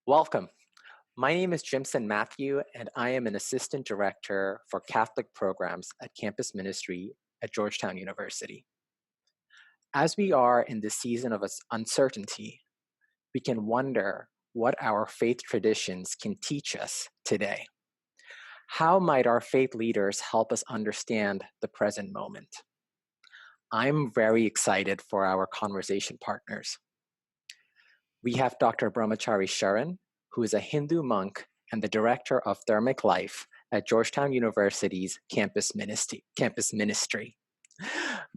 Welcome. My name is Jimson Matthew, and I am an Assistant Director for Catholic Programs at Campus Ministry at Georgetown University. As we are in the season of uncertainty, we can wonder what our faith traditions can teach us today. How might our faith leaders help us understand the present moment? I'm very excited for our conversation partners. We have Dr. Brahmachari Sharan, who is a Hindu monk and the director of Dharmic Life at Georgetown University's campus ministry.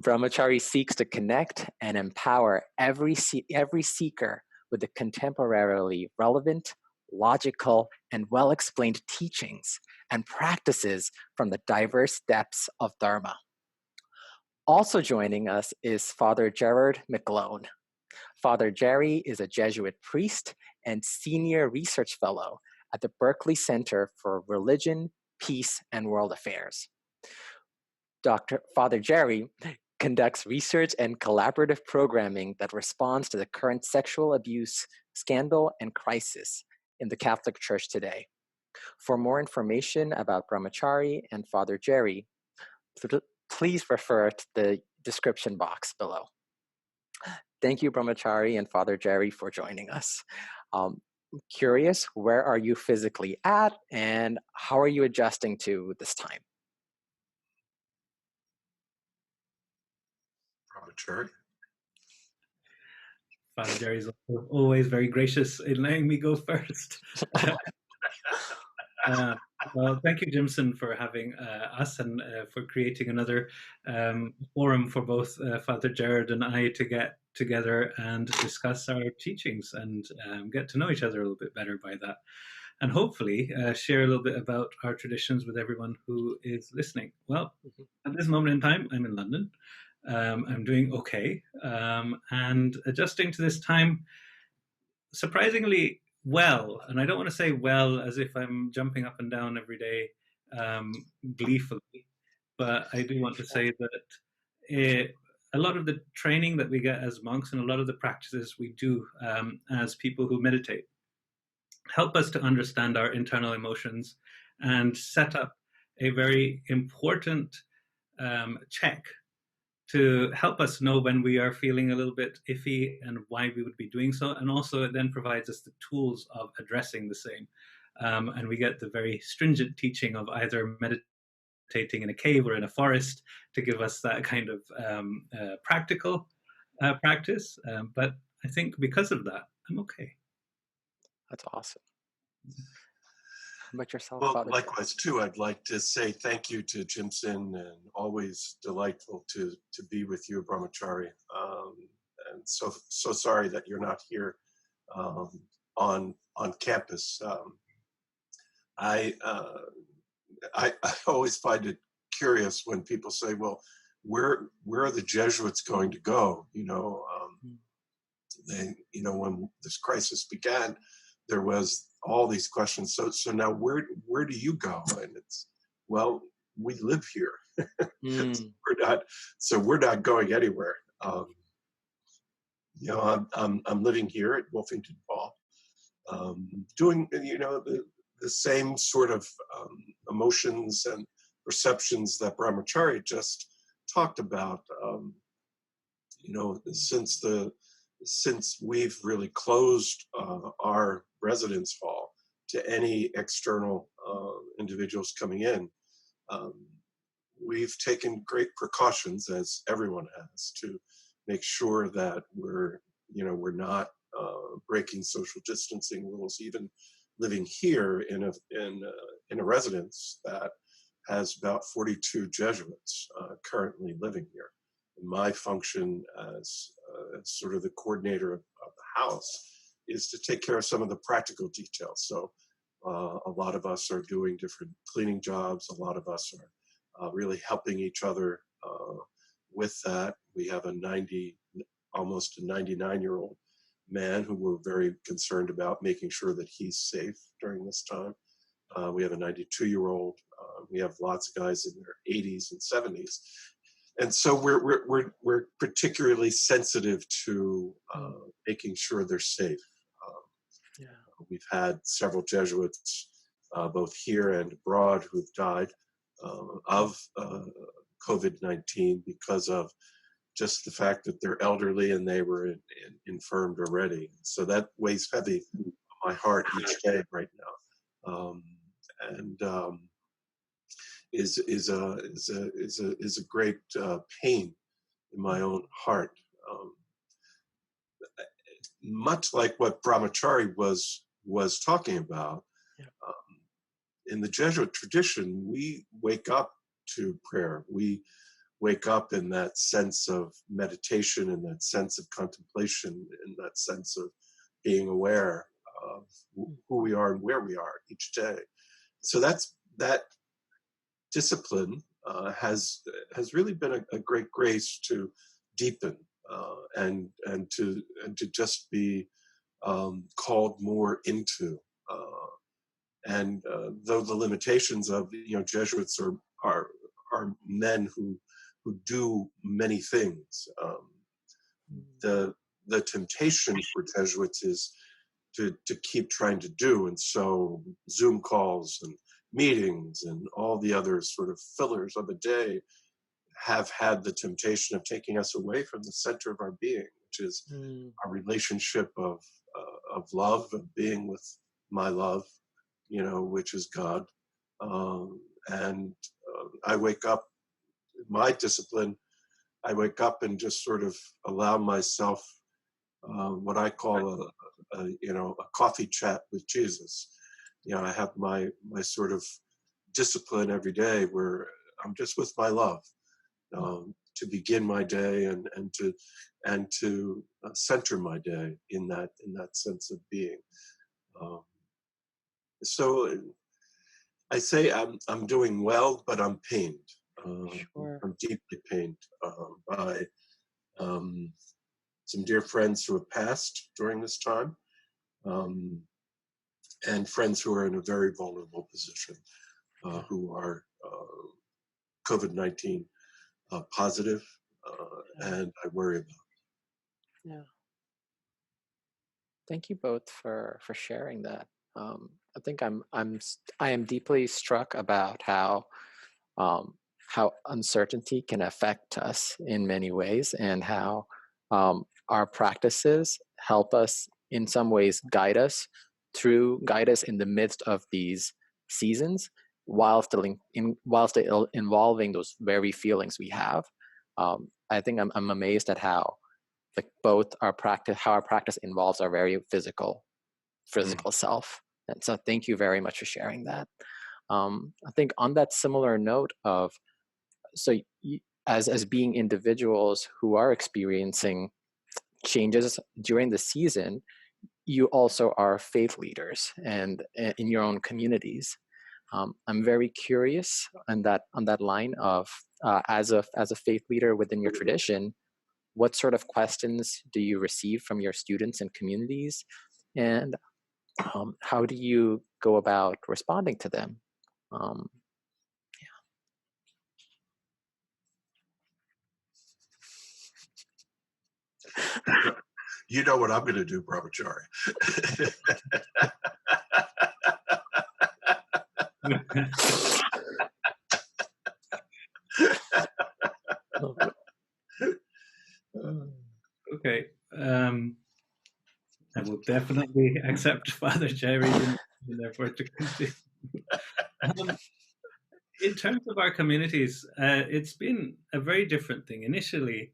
Brahmachari seeks to connect and empower every seeker with the contemporarily relevant, logical, and well-explained teachings and practices from the diverse depths of Dharma. Also joining us is Father Gerard McGlone. Father Jerry is a Jesuit priest and senior research fellow at the Berkley Center for Religion, Peace, and World Affairs. Father Jerry conducts research and collaborative programming that responds to the current sexual abuse scandal and crisis in the Catholic Church today. For more information about Brahmachari and Father Jerry, please refer to the description box below. Thank you, Brahmachari and Father Jerry, for joining us. I'm curious, where are you physically at, and how are you adjusting to this time? Brahmachari. Father Jerry is always very gracious in letting me go first. Well, thank you, Jimson, for having us and for creating another forum for both Father Gerard and I to get together and discuss our teachings and get to know each other a little bit better by that. And hopefully share a little bit about our traditions with everyone who is listening. Well, at this moment in time, I'm in London. I'm doing okay. And adjusting to this time, surprisingly well. And I don't want to say well as if I'm jumping up and down every day gleefully, but I do want to say that a lot of the training that we get as monks and a lot of the practices we do as people who meditate help us to understand our internal emotions and set up a very important check to help us know when we are feeling a little bit iffy and why we would be doing so. And also it then provides us the tools of addressing the same. And we get the very stringent teaching of either meditating in a cave or in a forest to give us that kind of practical practice. But I think because of that, I'm okay. That's awesome. How about yourself, well, Father? Likewise, too, I'd like to say thank you to Jimson, and always delightful to be with you, Brahmachari. And so sorry that you're not here on campus. I always find it curious when people say, "Well, where are the Jesuits going to go?" When this crisis began, there was all these questions. So now where do you go? And it's, well, we live here. We're not going anywhere. I'm living here at Wolfington Hall, doing the same sort of emotions and perceptions that Brahmachari just talked about. Since we've really closed our residence hall to any external individuals coming in, we've taken great precautions, as everyone has, to make sure that we're not breaking social distancing rules. Even living here in a residence that has about 42 Jesuits currently living here. My function as sort of the coordinator of the house is to take care of some of the practical details. So a lot of us are doing different cleaning jobs. A lot of us are really helping each other with that. We have almost a 99-year-old man who we're very concerned about making sure that he's safe during this time. We have a 92-year-old. We have lots of guys in their 80s and 70s. And so we're particularly sensitive to making sure they're safe. We've had several Jesuits, both here and abroad, who've died of COVID-19 because of just the fact that they're elderly and they were infirmed already. So that weighs heavy on my heart each day right now, is a great pain in my own heart. Much like what Brahmachari was talking about, in the Jesuit tradition, we wake up to prayer. We wake up in that sense of meditation, in that sense of contemplation, in that sense of being aware of who we are and where we are each day. So that discipline has really been a great grace to deepen and to just be called more into. And though the limitations of Jesuits are men who do many things, the temptation for Jesuits is to keep trying to do, and so Zoom calls and meetings and all the other sort of fillers of a day have had the temptation of taking us away from the center of our being, which is our relationship of love, of being with my love, which is God. I wake up, my discipline, I wake up and just sort of allow myself what I call a coffee chat with Jesus. I have my sort of discipline every day where I'm just with my love to begin my day and to center my day in that sense of being. So I say I'm doing well, but I'm pained. Sure. I'm deeply pained by some dear friends who have passed during this time, and friends who are in a very vulnerable position, who are COVID-19 positive, and I worry about. Yeah. Thank you both for sharing that. I think I am deeply struck about how uncertainty can affect us in many ways, and how our practices help us in some ways guide us in the midst of these seasons, while still involving those very feelings we have. I think I'm amazed at how both our practice involves our very physical self. And so thank you very much for sharing that. I think on that similar note of, so as being individuals who are experiencing changes during the season, you also are faith leaders and in your own communities. I'm very curious on that line of as a faith leader within your tradition, what sort of questions do you receive from your students and communities, and how do you go about responding to them? You know what I'm going to do, Brahmachari. Okay. I will definitely accept Father Jerry's in therefore to continue. In terms of our communities, it's been a very different thing. Initially,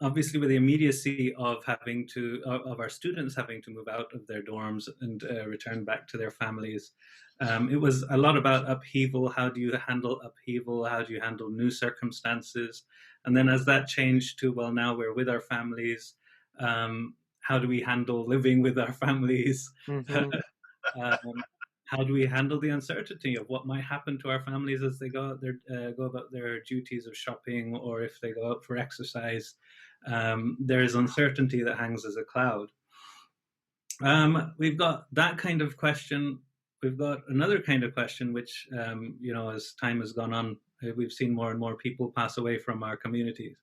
obviously, with the immediacy of our students having to move out of their dorms and return back to their families, it was a lot about upheaval. How do you handle upheaval? How do you handle new circumstances? And then as that changed to, well, now we're with our families. How do we handle living with our families? Mm-hmm. How do we handle the uncertainty of what might happen to our families as they go about their duties of shopping, or if they go out for exercise? There is uncertainty that hangs as a cloud. We've got that kind of question. We've got another kind of question, which, as time has gone on, we've seen more and more people pass away from our communities.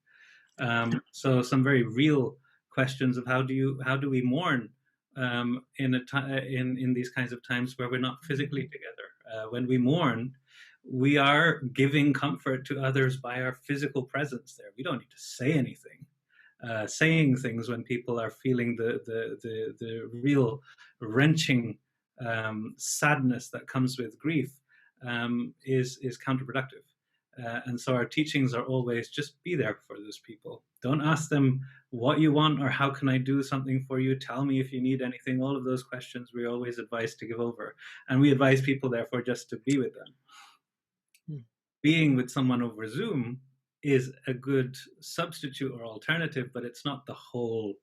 So some very real questions of how do we mourn in these kinds of times where we're not physically together. When we mourn, we are giving comfort to others by our physical presence there. We don't need to say anything. Saying things when people are feeling the real wrenching sadness that comes with grief is counterproductive. And so our teachings are always just be there for those people. Don't ask them what you want or how can I do something for you. Tell me if you need anything. All of those questions we always advise to give over. And we advise people, therefore, just to be with them. Being with someone over Zoom is a good substitute or alternative, but it's not the whole.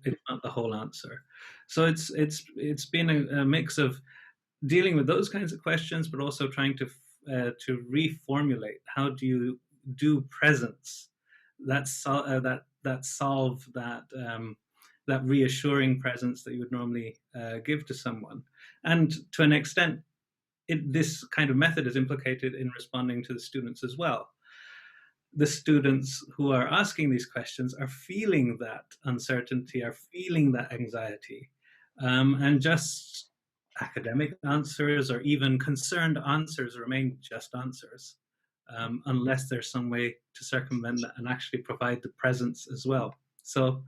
It's not the whole answer. So it's been a mix of dealing with those kinds of questions, but also trying to reformulate how do you do presence that solve that reassuring presence that you would normally give to someone. And to an extent, this kind of method is implicated in responding to the students as well. The students who are asking these questions are feeling that uncertainty, are feeling that anxiety, and just academic answers or even concerned answers remain just answers, unless there's some way to circumvent that and actually provide the presence as well. So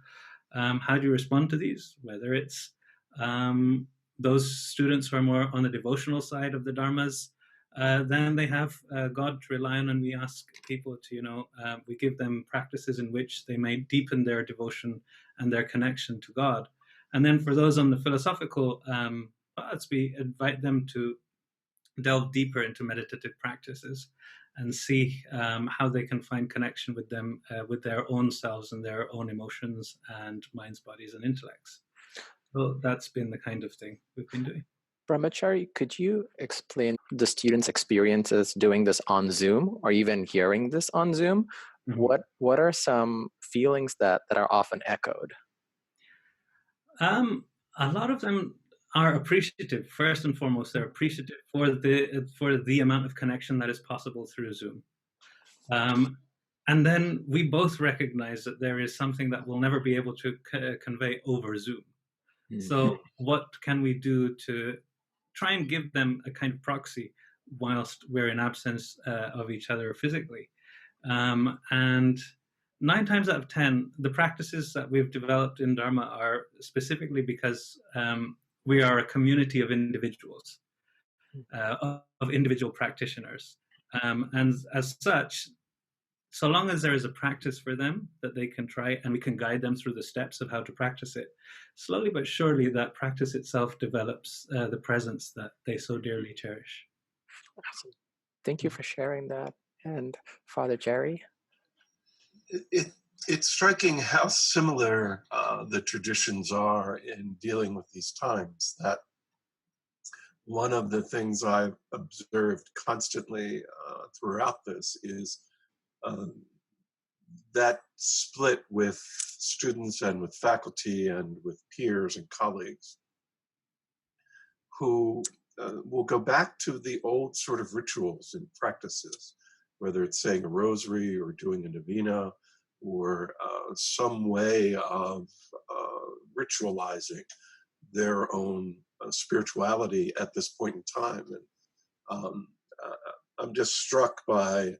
how do you respond to these? Whether it's those students who are more on the devotional side of the dharmas, then they have God to rely on, and we ask people to, we give them practices in which they may deepen their devotion and their connection to God. And then for those on the philosophical paths, we invite them to delve deeper into meditative practices and see how they can find connection with them, with their own selves and their own emotions and minds, bodies, and intellects. So that's been the kind of thing we've been doing. Brahmachari, could you explain the students' experiences doing this on Zoom or even hearing this on Zoom? Mm-hmm. What are some feelings that are often echoed? A lot of them are appreciative. First and foremost, they're appreciative for the amount of connection that is possible through Zoom. And then we both recognize that there is something that we'll never be able to convey over Zoom. Mm-hmm. So what can we do to try and give them a kind of proxy whilst we're in absence of each other physically? And 9 times out of 10, the practices that we've developed in Dharma are specifically because we are a community of individuals, of individual practitioners. And as such, so long as there is a practice for them that they can try and we can guide them through the steps of how to practice it, slowly but surely that practice itself develops the presence that they so dearly cherish. Awesome. Thank you for sharing that. And Father Jerry? It's striking how similar the traditions are in dealing with these times. That one of the things I've observed constantly throughout this is that split with students and with faculty and with peers and colleagues who will go back to the old sort of rituals and practices, whether it's saying a rosary or doing a novena or some way of ritualizing their own spirituality at this point in time. And I'm just struck by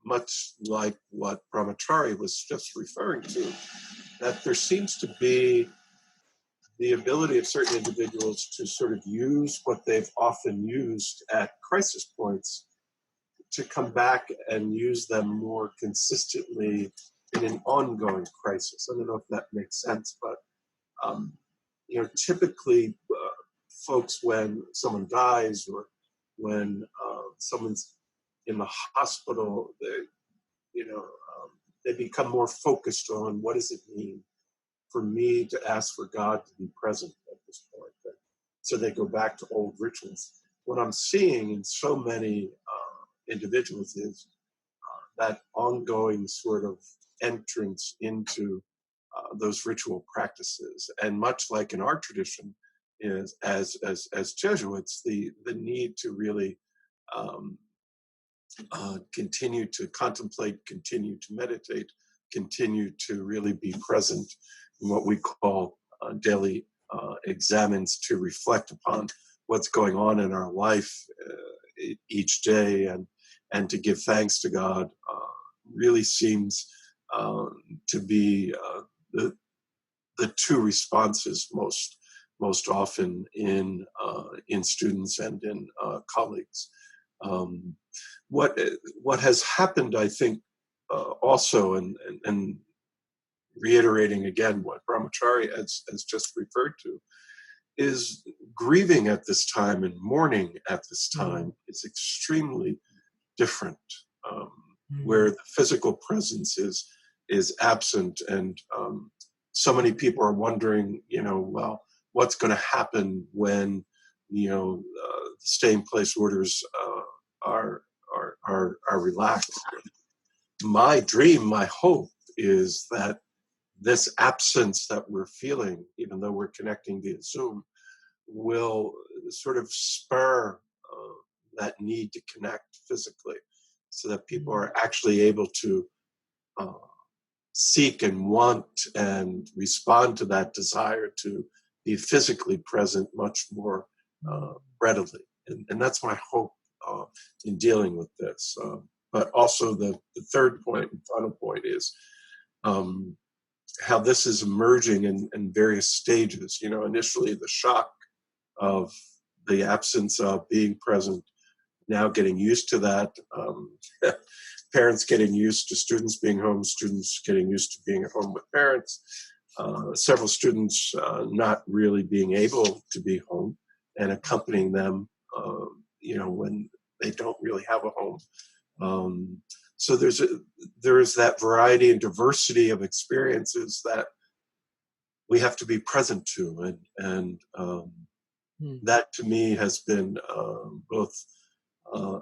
much like what Brahmachari was just referring to, that there seems to be the ability of certain individuals to sort of use what they've often used at crisis points to come back and use them more consistently in an ongoing crisis. I don't know if that makes sense, but typically folks, when someone dies or when someone's in the hospital, they become more focused on what does it mean for me to ask for God to be present at this point. So they go back to old rituals. What I'm seeing in so many individuals is that ongoing sort of entrance into those ritual practices. And much like in our tradition, is as Jesuits, the need to really continue to contemplate, continue to meditate, continue to really be present in what we call daily examines to reflect upon what's going on in our life each day, and to give thanks to God really seems to be the two responses most often in students and in colleagues. What has happened, I think, also, and reiterating again what Brahmachari has just referred to, is grieving at this time and mourning at this time is extremely different, where the physical presence is absent, and so many people are wondering, well, what's going to happen when the stay-in-place orders are relaxed. My dream, my hope, is that this absence that we're feeling, even though we're connecting via Zoom, will sort of spur that need to connect physically, so that people are actually able to seek and want and respond to that desire to be physically present much more readily. And that's my hope in dealing with this. But also the third point and final point is how this is emerging in various stages. Initially the shock of the absence of being present, now getting used to that, parents getting used to students being home, students getting used to being at home with parents, several students not really being able to be home and accompanying them, when they don't really have a home. So there is that variety and diversity of experiences that we have to be present to, and that to me has been both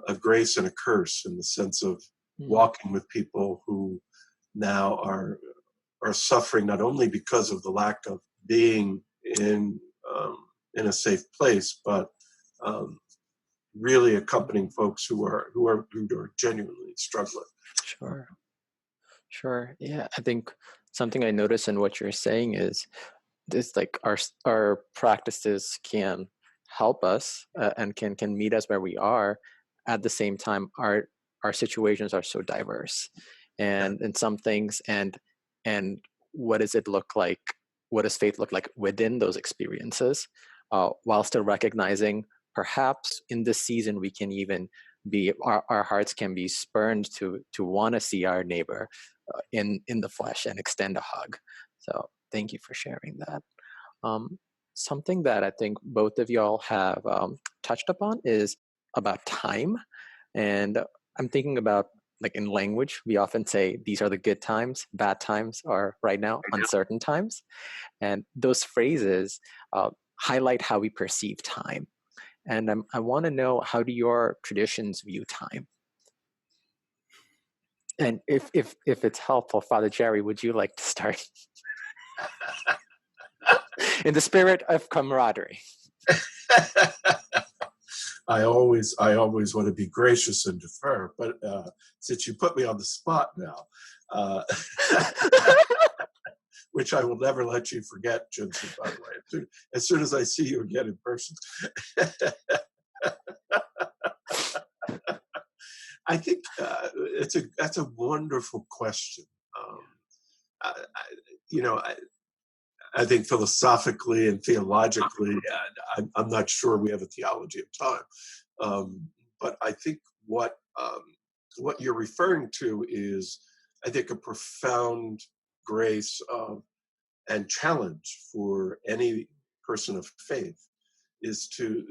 a grace and a curse, in the sense of walking with people who now are suffering not only because of the lack of being in a safe place, but really accompanying folks who are genuinely struggling. Sure. Yeah, I think something I notice in what you're saying is this, like our practices can help us and can meet us where we are. At the same time, our situations are so diverse, and some things, and what does it look like? What does faith look like within those experiences? While still recognizing, perhaps in this season, we can even be our hearts can be spurned to want to see our neighbor in the flesh and extend a hug. So thank you for sharing that. Something that I think both of y'all have touched upon is about time. And I'm thinking about, like, in language, we often say these are the good times, bad times are right now uncertain times. And those phrases highlight how we perceive time. And I want to know, how do your traditions view time? And if it's helpful, Father Jerry, would you like to start? In the spirit of camaraderie. I always want to be gracious and defer, but since you put me on the spot now, which I will never let you forget, Jimson, by the way, as soon as I see you again in person. I think that's a wonderful question. I think philosophically and theologically, I'm not sure we have a theology of time, but I think what you're referring to is, I think, a profound grace and challenge for any person of faith is to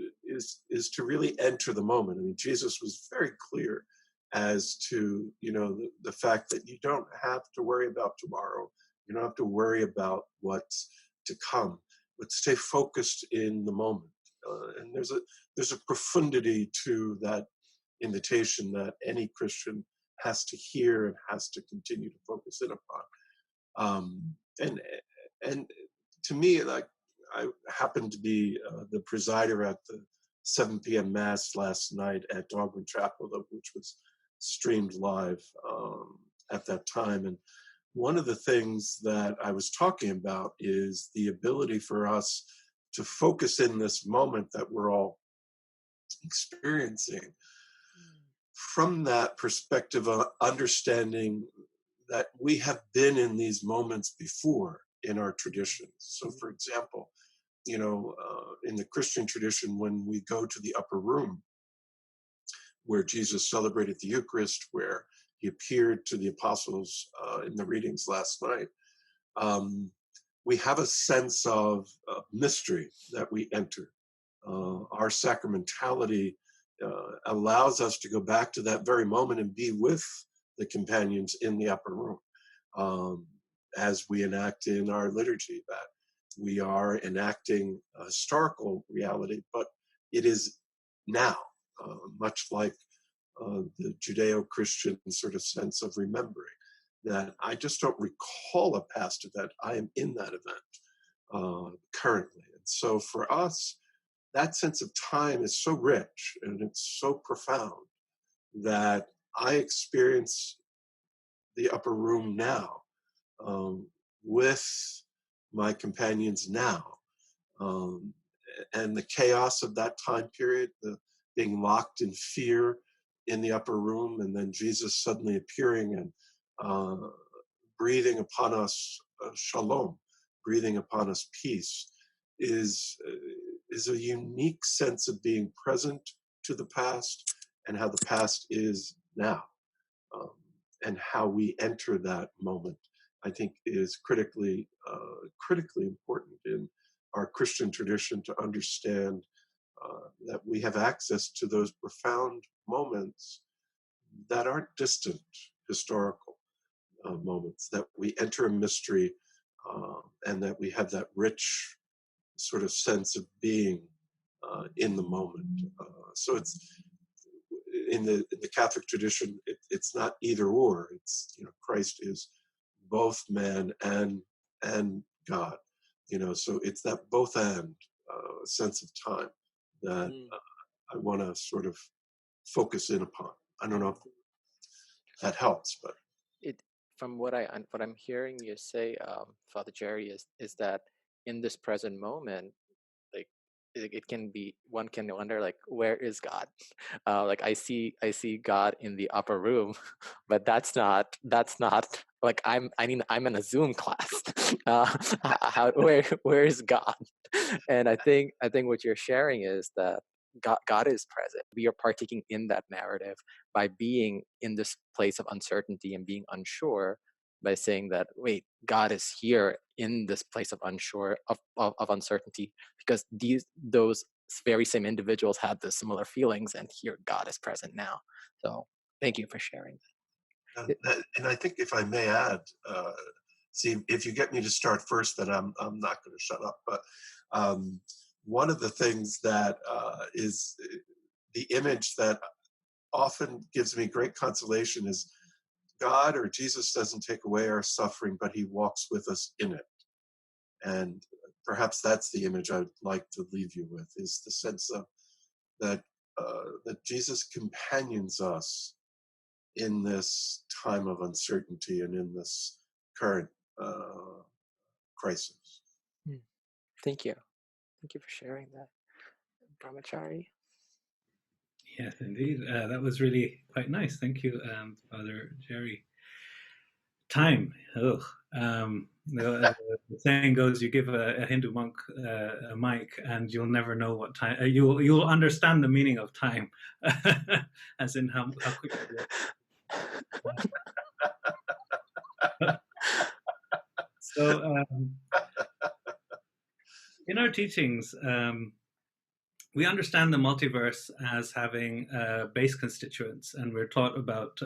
really enter the moment. I mean, Jesus was very clear as to the fact that you don't have to worry about tomorrow. You don't have to worry about what's to come, but stay focused in the moment. And there's a profundity to that invitation that any Christian has to hear and has to continue to focus in upon. And to me, like, I happened to be the presider at the 7 p.m. Mass last night at Dogwood Chapel, which was streamed live at that time. And one of the things that I was talking about is the ability for us to focus in this moment that we're all experiencing from that perspective of understanding that we have been in these moments before in our traditions. So, for example, in the Christian tradition, when we go to the upper room where Jesus celebrated the Eucharist, where he appeared to the apostles in the readings last night, we have a sense of mystery that we enter. Our sacramentality allows us to go back to that very moment and be with the companions in the upper room, as we enact in our liturgy that we are enacting a historical reality, but it is now, much like the Judeo-Christian sort of sense of remembering, that I just don't recall a past event, I am in that event currently. And so for us, that sense of time is so rich and it's so profound that I experience the upper room now with my companions now. And the chaos of that time period, the being locked in fear in the upper room, and then Jesus suddenly appearing and breathing upon us shalom, breathing upon us peace, is a unique sense of being present to the past and how the past is now. And how we enter that moment, I think, is critically important in our Christian tradition to understand that we have access to those profound moments that aren't distant historical moments, that we enter a mystery and that we have that rich sort of sense of being in the moment. So it's in the Catholic tradition, it's not either or. It's Christ is both man and God. So it's that both and sense of time that I want to sort of focus in upon. I don't know if that helps, but from what I'm hearing you say, Father Jerry, is that in this present moment, like it can be, one can wonder, like, where is God? Like I see God in the upper room, but that's not like I'm in a Zoom class. Where is God? And I think what you're sharing is that God is present. We are partaking in that narrative by being in this place of uncertainty and being unsure, by saying that, wait, God is here in this place of uncertainty, because those very same individuals had the similar feelings, and here God is present now. So thank you for sharing that. And I think, if I may add, see, if you get me to start first, then I'm not going to shut up. But one of the things that is the image that often gives me great consolation is God, or Jesus, doesn't take away our suffering, but he walks with us in it. And perhaps that's the image I'd like to leave you with, is the sense of that Jesus companions us in this time of uncertainty and in this current crisis. Thank you for sharing that, Brahmachari. Yes, indeed. That was really quite nice. Thank you, Father Jerry. Time. The saying goes, you give a Hindu monk a mic and you'll never know what time, you'll understand the meaning of time, as in how quickly So in our teachings, we understand the multiverse as having base constituents, and we're taught about,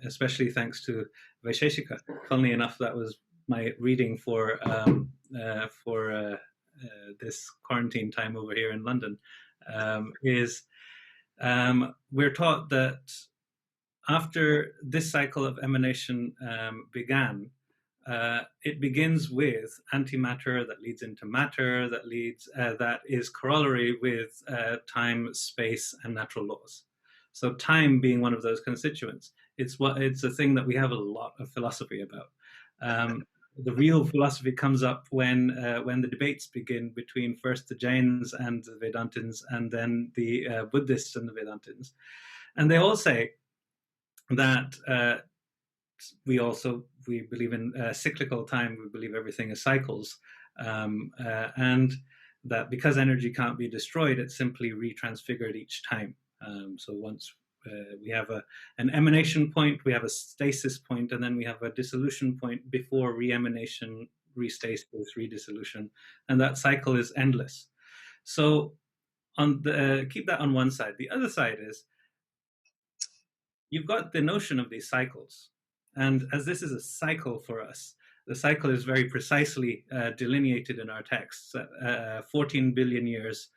especially thanks to Vaisheshika. Funnily enough, that was my reading for this quarantine time over here in London. We're taught that after this cycle of emanation began, it begins with antimatter that leads into matter, that is corollary with time, space, and natural laws. So time being one of those constituents, it's a thing that we have a lot of philosophy about. the real philosophy comes up when the debates begin between first the Jains and the Vedantins, and then the Buddhists and the Vedantins. And they all say that we believe in cyclical time. We believe everything is cycles, and that because energy can't be destroyed, it's simply retransfigured each time. So once we have an emanation point, we have a stasis point, and then we have a dissolution point before re-emanation, restasis, redissolution, and that cycle is endless. So keep that on one side. The other side is you've got the notion of these cycles, and as this is a cycle for us, the cycle is very precisely delineated in our texts. 14 billion years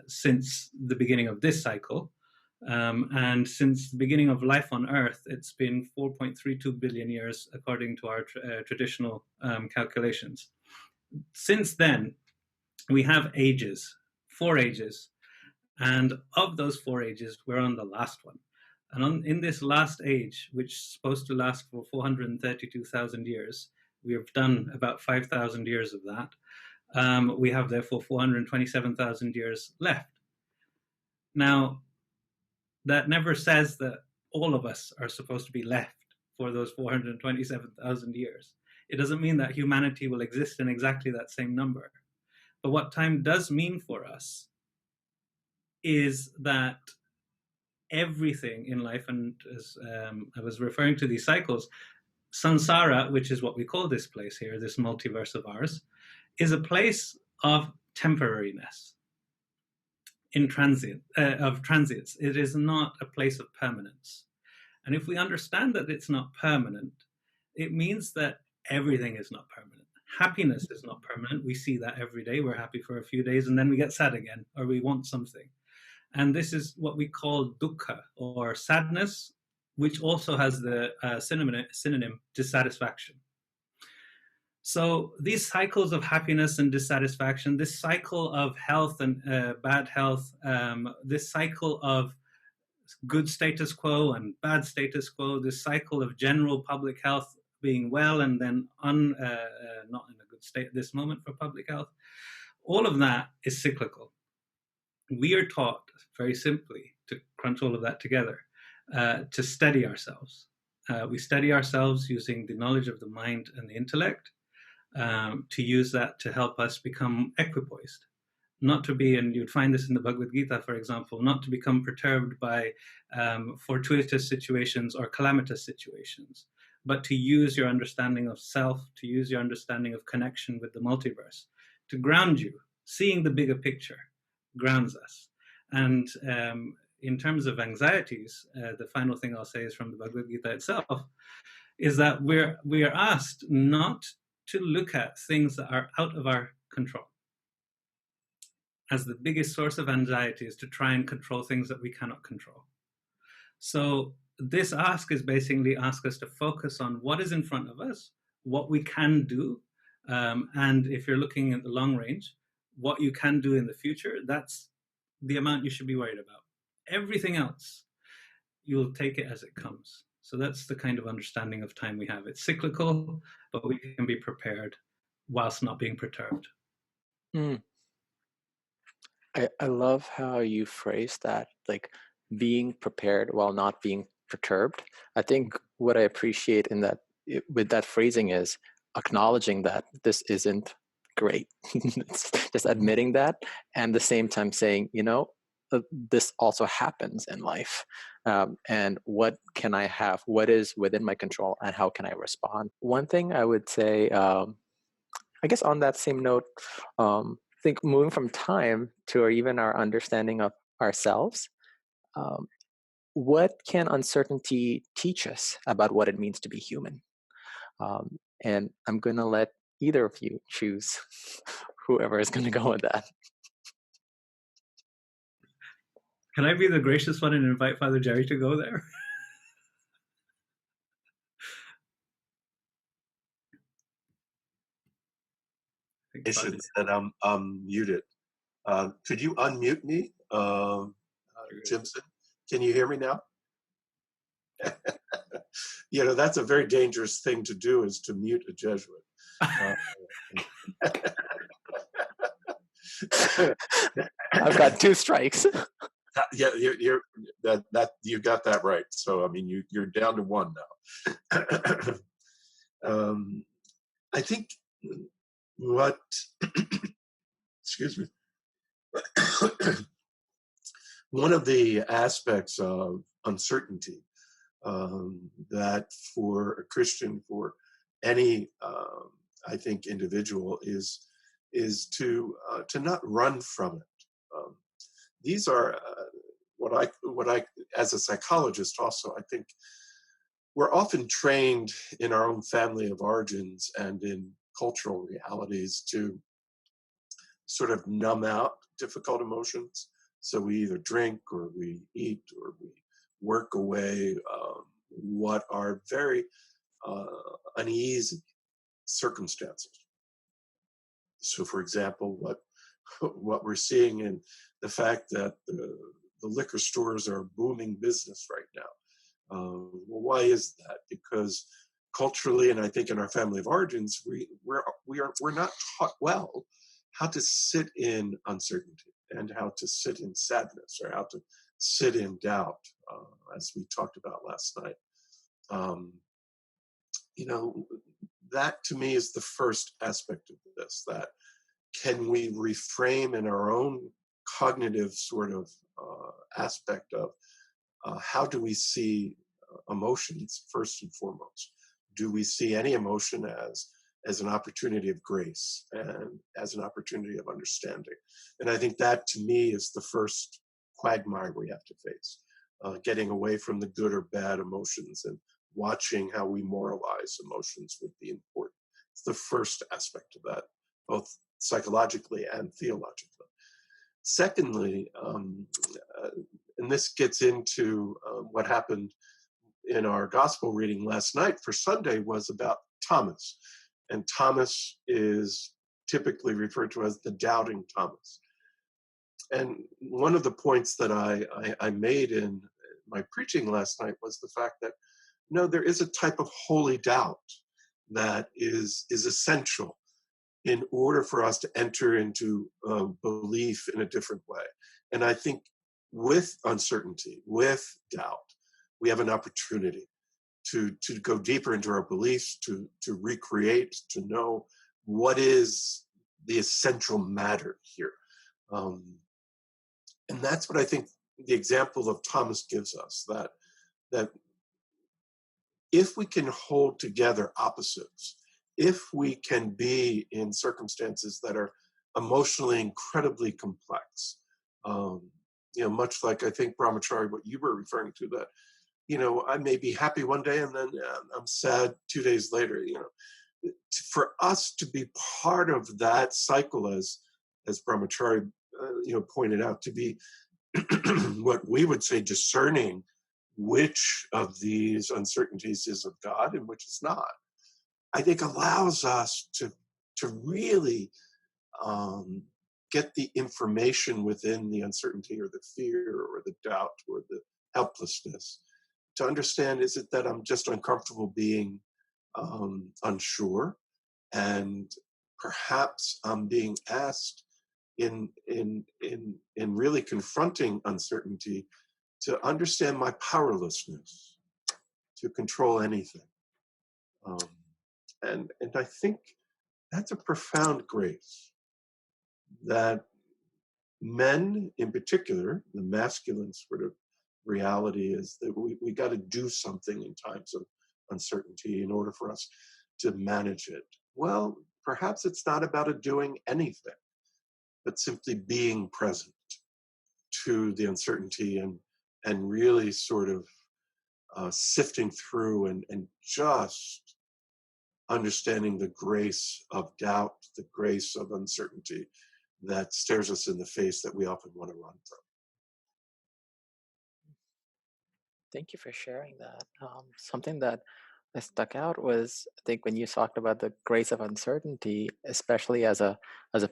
since the beginning of this cycle. And since the beginning of life on Earth, it's been 4.32 billion years, according to our traditional calculations. Since then, we have ages, 4 ages. And of those 4 ages, we're on the last one. And in this last age, which is supposed to last for 432,000 years, we have done about 5,000 years of that. We have therefore 427,000 years left. Now, that never says that all of us are supposed to be left for those 427,000 years. It doesn't mean that humanity will exist in exactly that same number. But what time does mean for us is that everything in life, and as I was referring to these cycles, samsara, which is what we call this place here, this multiverse of ours, is a place of temporariness, of transience. It is not a place of permanence. And if we understand that it's not permanent, it means that everything is not permanent. Happiness is not permanent. We see that every day. We're happy for a few days and then we get sad again, or we want something. And this is what we call dukkha, or sadness, which also has the synonym dissatisfaction. So these cycles of happiness and dissatisfaction, this cycle of health and bad health, this cycle of good status quo and bad status quo, this cycle of general public health being well and then not in a good state at this moment for public health, all of that is cyclical. We are taught, very simply, to crunch all of that together, to steady ourselves. We steady ourselves using the knowledge of the mind and the intellect, to use that to help us become equipoised. Not to be, and you'd find this in the Bhagavad Gita, for example, not to become perturbed by fortuitous situations or calamitous situations, but to use your understanding of self, to use your understanding of connection with the multiverse, to ground you. Seeing the bigger picture grounds us. And in terms of anxieties, the final thing I'll say is from the Bhagavad Gita itself, is that we are asked not to look at things that are out of our control. As the biggest source of anxiety is to try and control things that we cannot control. So this ask is basically ask us to focus on what is in front of us, what we can do, and if you're looking at the long range, what you can do in the future, that's the amount you should be worried about. Everything else, you'll take it as it comes. So that's the kind of understanding of time we have. It's cyclical, but we can be prepared whilst not being perturbed. I love how you phrase that, like being prepared while not being perturbed. I think what I appreciate in that, with that phrasing, is acknowledging that this isn't great. It's just admitting that, and at the same time saying, this also happens in life, and what can I have, what is within my control, and how can I respond? One thing I would say, I guess on that same note, I think moving from time to even our understanding of ourselves, what can uncertainty teach us about what it means to be human? And I'm going to let either of you choose whoever is going to go with that. Can I be the gracious one and invite Father Jerry to go there? Jason said I'm muted. Could you unmute me, Jimson? Can you hear me now? That's a very dangerous thing to do, is to mute a Jesuit. I've got 2 strikes. Yeah, you got that right. So I mean, you're down to 1 now. I think what, excuse me, one of the aspects of uncertainty that for a Christian, for any I think individual, is to not run from it. These are what I as a psychologist also, I think we're often trained in our own family of origins and in cultural realities to sort of numb out difficult emotions. So we either drink or we eat or we work away what are very uneasy circumstances. So, for example, what we're seeing in the fact that the liquor stores are a booming business right now. Well, why is that? Because culturally, and I think in our family of origins, we're not taught well how to sit in uncertainty and how to sit in sadness, or how to sit in doubt, as we talked about last night. That to me is the first aspect of this, that can we reframe in our own cognitive sort of aspect of how do we see emotions first and foremost? Do we see any emotion as an opportunity of grace and as an opportunity of understanding? And I think that to me is the first quagmire we have to face, getting away from the good or bad emotions and watching how we moralize emotions would be important. It's the first aspect of that, both psychologically and theologically. Secondly, and this gets into what happened in our gospel reading last night for Sunday, was about Thomas. And Thomas is typically referred to as the doubting Thomas. And one of the points that I made in my preaching last night was the fact that, there is a type of holy doubt that is essential in order for us to enter into belief in a different way. And I think with uncertainty, with doubt, we have an opportunity to go deeper into our beliefs, to recreate, to know what is the essential matter here. And that's what I think the example of Thomas gives us, that if we can hold together opposites, if we can be in circumstances that are emotionally incredibly complex, much like I think Brahmachari, what you were referring to, that, I may be happy one day and then I'm sad 2 days later. For us to be part of that cycle, as Brahmachari, pointed out, to be what we would say discerning which of these uncertainties is of God and which is not, I think allows us to really get the information within the uncertainty or the fear or the doubt or the helplessness to understand, is it that I'm just uncomfortable being unsure, and perhaps I'm being asked in really confronting uncertainty to understand my powerlessness to control anything. And I think that's a profound grace that men in particular, the masculine sort of reality, is that we got to do something in times of uncertainty in order for us to manage it. Well, perhaps it's not about doing anything, but simply being present to the uncertainty and really sort of sifting through and just understanding the grace of doubt, the grace of uncertainty that stares us in the face that we often want to run from. Thank you for sharing that. Something that stuck out was, I think, when you talked about the grace of uncertainty, especially as a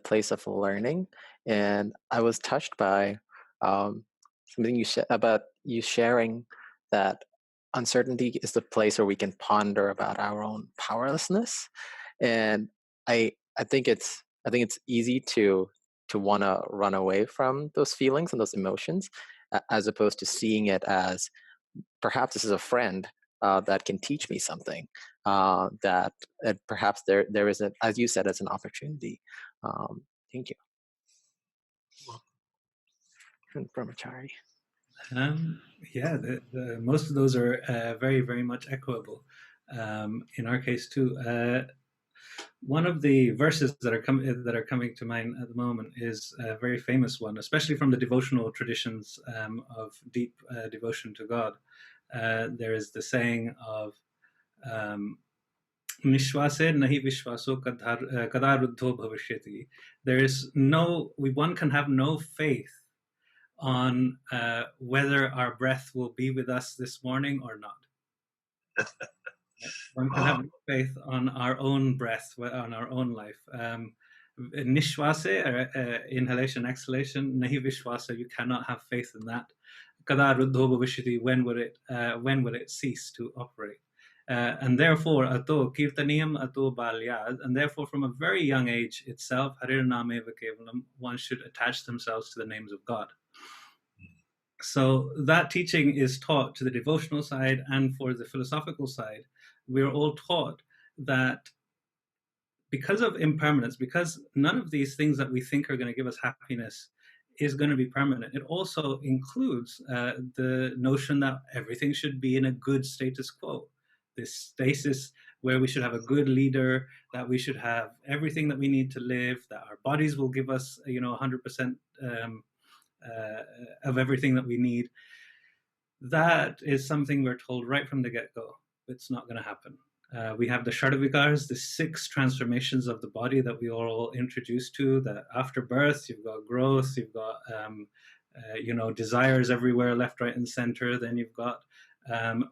place of learning, and I was touched by something you said about you sharing that uncertainty is the place where we can ponder about our own powerlessness. And I think it's easy to want to run away from those feelings and those emotions, as opposed to seeing it as perhaps this is a friend that can teach me something, that perhaps there is, as you said, as an opportunity. Thank you. Brahmachari. Yeah, most of those are very, very much echoable. In our case too, one of the verses that are coming to mind at the moment is a very famous one, especially from the devotional traditions of deep devotion to God. There is the saying of Nishwase nahi vishwaso kadaruddho bhavishyati. There is one can have no faith on whether our breath will be with us this morning or not. One can have no faith on our own breath, on our own life. Nishwase, inhalation, exhalation, nahi vishwasa, you cannot have faith in that. Kada ruddho bhavishiti, when will it cease to operate? And therefore, ato kirtaniyam ato balyad, and therefore from a very young age itself, harirnameva kevalam, one should attach themselves to the names of God. So that teaching is taught to the devotional side, and for the philosophical side, we're all taught that because of impermanence, because none of these things that we think are going to give us happiness is going to be permanent, it also includes the notion that everything should be in a good status quo, this stasis where we should have a good leader, that we should have everything that we need to live, that our bodies will give us 100% of everything that we need. That is something we're told right from the get-go. It's not going to happen. We have the Shadavikars, the 6 transformations of the body that we are all introduced to, that after birth, you've got growth, you've got, desires everywhere, left, right, and center. Then you've got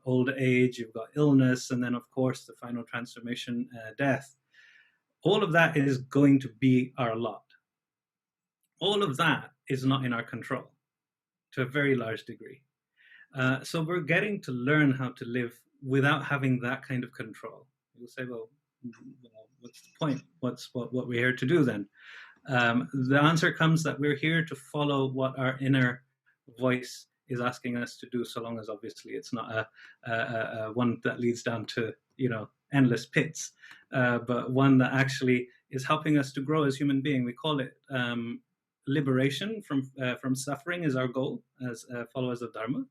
old age, you've got illness, and then, of course, the final transformation, death. All of that is going to be our lot. All of that is not in our control to a very large degree. So we're getting to learn how to live without having that kind of control. You'll say, well, what's the point? What we're here to do then? The answer comes that we're here to follow what our inner voice is asking us to do, so long as obviously it's not a one that leads down to endless pits, but one that actually is helping us to grow as human being. We call it liberation from suffering is our goal as followers of Dharma.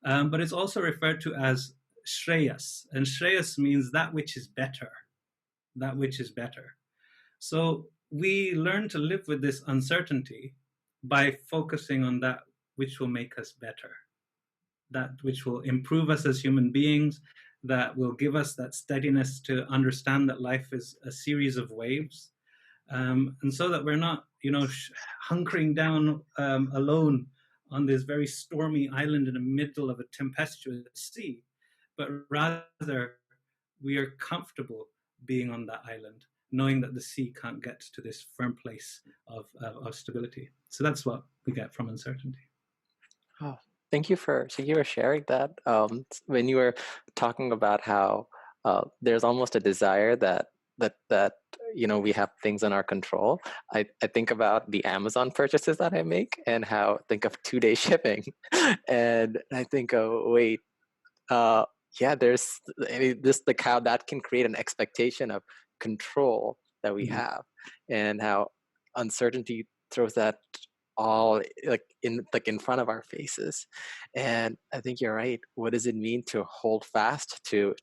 But it's also referred to as Shreyas. And Shreyas means that which is better. That which is better. So we learn to live with this uncertainty by focusing on that which will make us better, that which will improve us as human beings, that will give us that steadiness to understand that life is a series of waves. And so that we're not, hunkering down alone on this very stormy island in the middle of a tempestuous sea, but rather we are comfortable being on that island, knowing that the sea can't get to this firm place of stability. So that's what we get from uncertainty. Oh, thank you for sharing that. When you were talking about how there's almost a desire that we have things in our control, I think about the Amazon purchases that I make and how think of 2-day shipping, and I think, oh wait, there's the cow that can create an expectation of control that we have, and how uncertainty throws that all in front of our faces. And I think you're right. What does it mean to hold fast to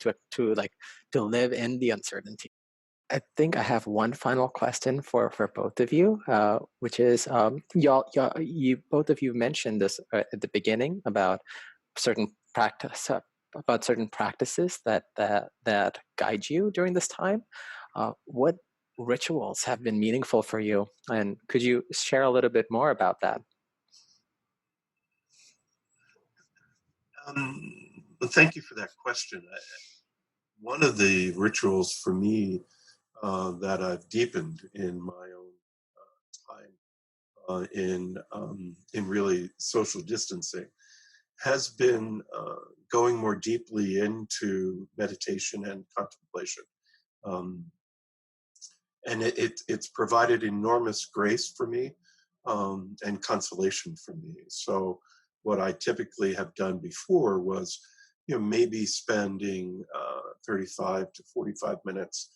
live in the uncertainty? I think I have one final question for both of you, which is you both of you mentioned this at the beginning about certain practices that guide you during this time. What rituals have been meaningful for you, and could you share a little bit more about that? Thank you for that question. One of the rituals for me that I've deepened in my own time in really social distancing has been going more deeply into meditation and contemplation. And it's provided enormous grace for me and consolation for me. So what I typically have done before was, maybe spending 35 to 45 minutes,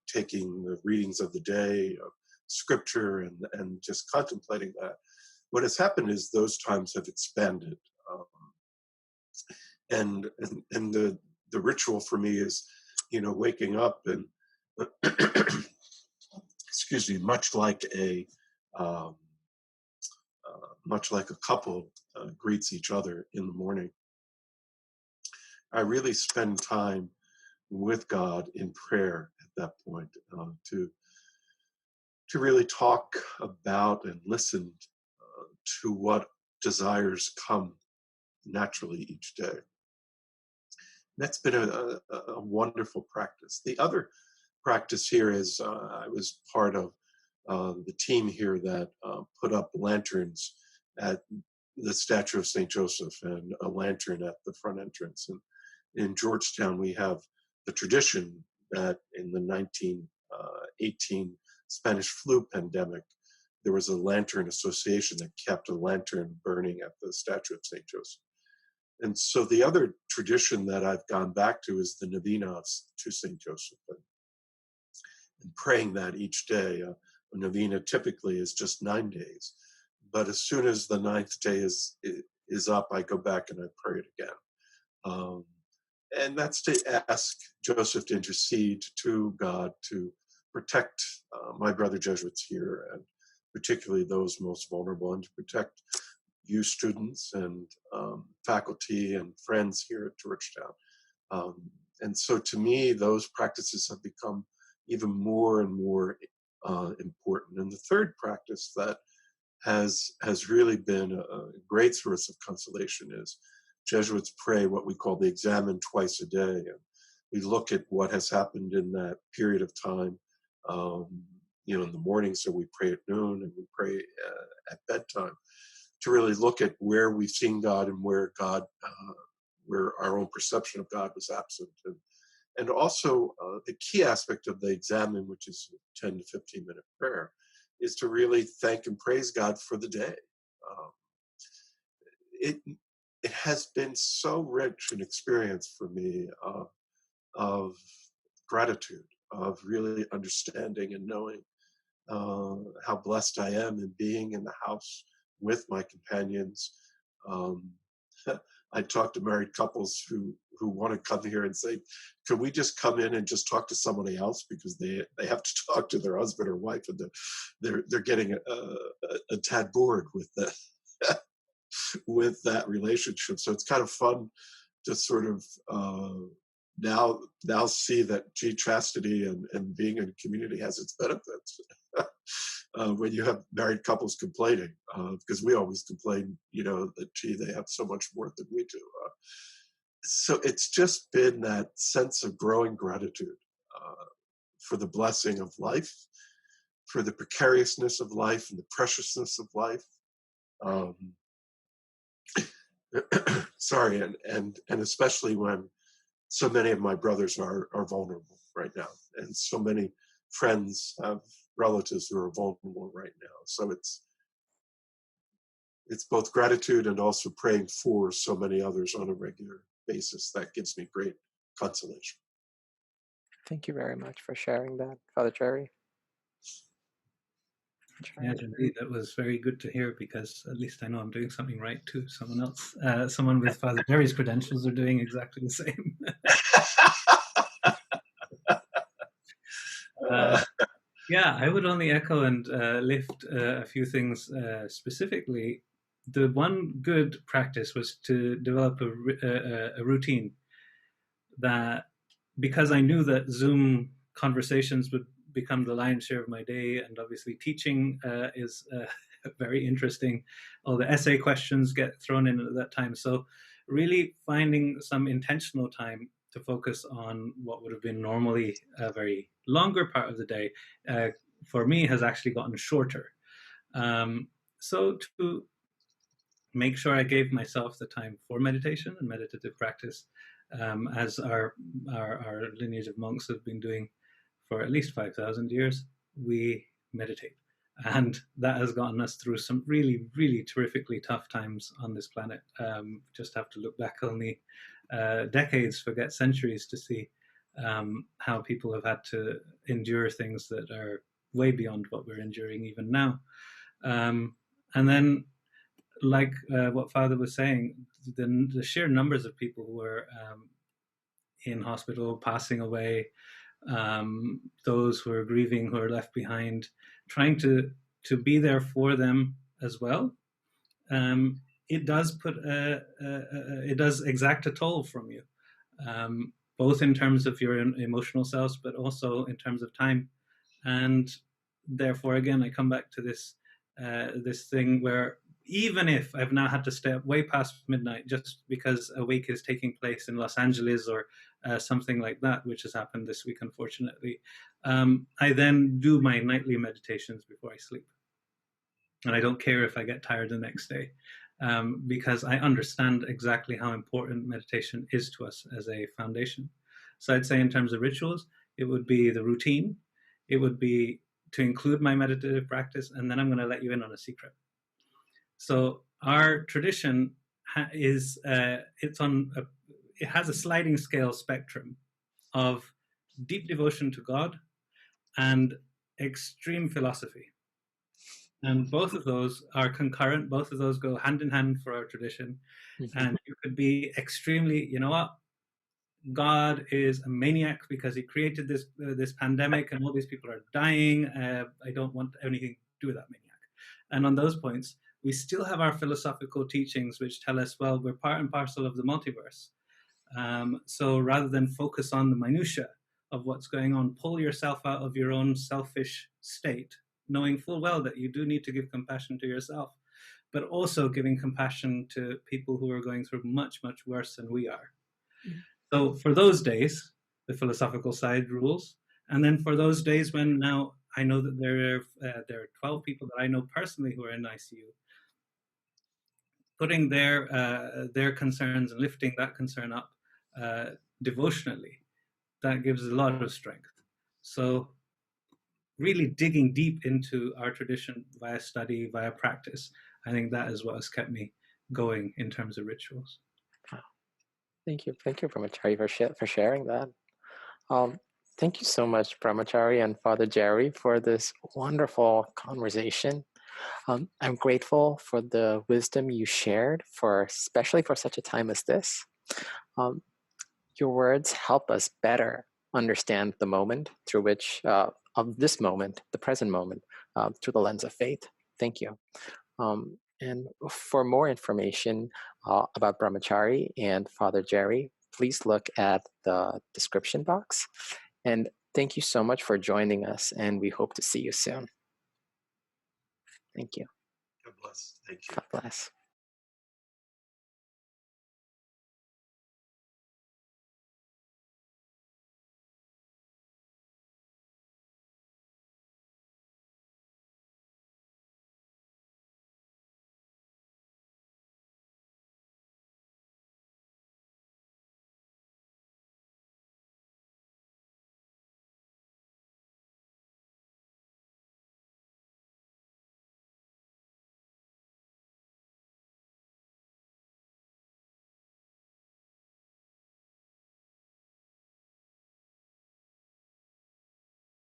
taking the readings of the day, scripture, and just contemplating that. What has happened is those times have expanded. And the ritual for me is, waking up and excuse me, much like a couple greets each other in the morning. I really spend time with God in prayer at that point, to really talk about and listen to what desires come naturally each day. That's been a wonderful practice. The other practice here is I was part of the team here that put up lanterns at the statue of St. Joseph and a lantern at the front entrance. And in Georgetown, we have the tradition that in the 1918 Spanish flu pandemic, there was a lantern association that kept a lantern burning at the statue of St. Joseph. And so the other tradition that I've gone back to is the Novena to St. Joseph, and praying that each day. A novena typically is just 9 days, but as soon as the 9th day is up, I go back and I pray it again. And that's to ask Joseph to intercede to God to protect my brother Jesuits here, and particularly those most vulnerable, and to protect you students and faculty and friends here at Georgetown. And so to me, those practices have become even more and more important. And the third practice that has really been a great source of consolation is Jesuits pray what we call the examen twice a day. And we look at what has happened in that period of time, in the morning, so we pray at noon, and we pray at bedtime, to really look at where we've seen God and where where our own perception of God was absent. And also the key aspect of the examen, which is 10 to 15 minute prayer, is to really thank and praise God for the day. It has been so rich an experience for me of gratitude, of really understanding and knowing how blessed I am in being in the house with my companions. I talk to married couples who want to come here and say, can we just come in and just talk to somebody else, because they have to talk to their husband or wife, and they're getting a tad bored with that with that relationship. So it's kind of fun to sort of now see that chastity and being in a community has its benefits. When you have married couples complaining, because we always complain, that they have so much more than we do. So it's just been that sense of growing gratitude for the blessing of life, for the precariousness of life and the preciousness of life. Sorry, and especially when so many of my brothers are vulnerable right now, and so many friends have relatives who are vulnerable right now. So it's both gratitude and also praying for so many others on a regular basis that gives me great consolation. Thank you very much for sharing that, Father Jerry. Yes, indeed. That was very good to hear, because at least I know I'm doing something right too. Someone with Father Jerry's credentials are doing exactly the same. Yeah, I would only echo and lift a few things specifically. The one good practice was to develop a routine that, because I knew that Zoom conversations would become the lion's share of my day, and obviously teaching is very interesting. All the essay questions get thrown in at that time. So really finding some intentional time to focus on what would have been normally a very longer part of the day, for me, has actually gotten shorter. So to make sure I gave myself the time for meditation and meditative practice, as our lineage of monks have been doing for at least 5,000 years. We meditate. And that has gotten us through some really, really terrifically tough times on this planet. Just have to look back only decades, forget centuries, to see how people have had to endure things that are way beyond what we're enduring even now. And then, like what Father was saying, the sheer numbers of people who are in hospital, passing away, those who are grieving, who are left behind, trying to be there for them as well. It does it does exact a toll from you, both in terms of your emotional selves, but also in terms of time. And therefore, again, I come back to this this thing where even if I've now had to stay up way past midnight just because a wake is taking place in Los Angeles or something like that, which has happened this week, unfortunately, I then do my nightly meditations before I sleep. And I don't care if I get tired the next day, because I understand exactly how important meditation is to us as a foundation. So I'd say in terms of rituals, it would be the routine. It would be to include my meditative practice. And then I'm going to let you in on a secret. So our tradition is, it has a sliding scale spectrum of deep devotion to God and extreme philosophy. And both of those are concurrent. Both of those go hand in hand for our tradition. Mm-hmm. And you could be extremely, you know what, God is a maniac because he created this pandemic and all these people are dying. I don't want anything to do with that maniac. And on those points, we still have our philosophical teachings which tell us, well, we're part and parcel of the multiverse. So rather than focus on the minutiae of what's going on, pull yourself out of your own selfish state, knowing full well that you do need to give compassion to yourself, but also giving compassion to people who are going through much, much worse than we are. Mm-hmm. So for those days, the philosophical side rules. And then for those days when now I know that there are 12 people that I know personally who are in ICU, putting their concerns and lifting that concern up devotionally, that gives a lot of strength. So really digging deep into our tradition via study, via practice, I think that is what has kept me going in terms of rituals. Thank you, Brahmachari, for sharing that. Thank you so much, Brahmachari and Father Jerry, for this wonderful conversation. I'm grateful for the wisdom you shared, especially for such a time as this. Your words help us better understand the moment through which, of this moment, the present moment, through the lens of faith. Thank you. And for more information about Brahmachari and Father Jerry, please look at the description box. And thank you so much for joining us, and we hope to see you soon. Thank you. God bless. Thank you. God bless.